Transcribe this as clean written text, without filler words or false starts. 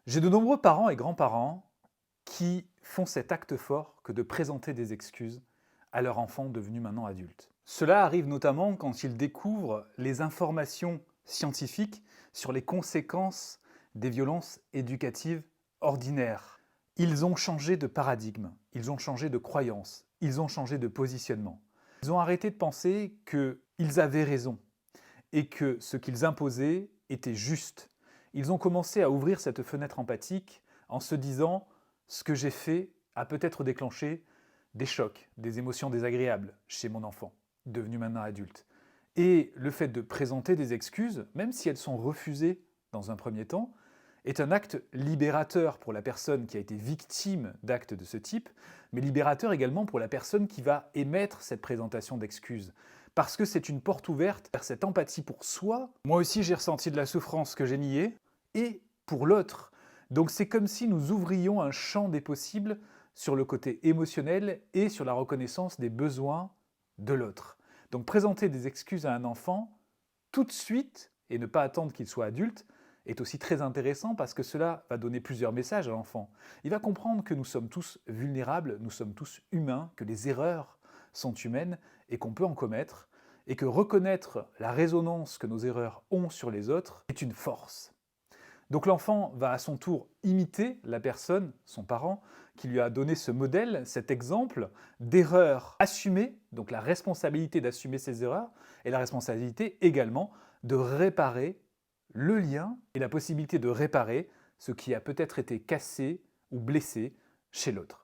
J'ai de nombreux parents et grands-parents qui font cet acte fort que de présenter des excuses à leur enfant devenu maintenant adulte. Cela arrive notamment quand ils découvrent les informations scientifiques sur les conséquences des violences éducatives ordinaires. Ils ont changé de paradigme, ils ont changé de croyance, ils ont changé de positionnement. Ils ont arrêté de penser qu'ils avaient raison et que ce qu'ils imposaient était juste. Ils ont commencé à ouvrir cette fenêtre empathique en se disant « ce que j'ai fait a peut-être déclenché des chocs, des émotions désagréables chez mon enfant, devenu maintenant adulte. » Et le fait de présenter des excuses, même si elles sont refusées dans un premier temps, est un acte libérateur pour la personne qui a été victime d'actes de ce type, mais libérateur également pour la personne qui va émettre cette présentation d'excuses. Parce que c'est une porte ouverte vers cette empathie pour soi. Moi aussi j'ai ressenti de la souffrance que j'ai niée, et pour l'autre. Donc c'est comme si nous ouvrions un champ des possibles sur le côté émotionnel et sur la reconnaissance des besoins de l'autre. Donc présenter des excuses à un enfant tout de suite, et ne pas attendre qu'il soit adulte, est aussi très intéressant parce que cela va donner plusieurs messages à l'enfant. Il va comprendre que nous sommes tous vulnérables, nous sommes tous humains, que les erreurs sont humaines et qu'on peut en commettre, et que reconnaître la résonance que nos erreurs ont sur les autres est une force. Donc l'enfant va à son tour imiter la personne, son parent, qui lui a donné ce modèle, cet exemple d'erreur assumée, donc la responsabilité d'assumer ses erreurs, et la responsabilité également de réparer le lien et la possibilité de réparer ce qui a peut-être été cassé ou blessé chez l'autre.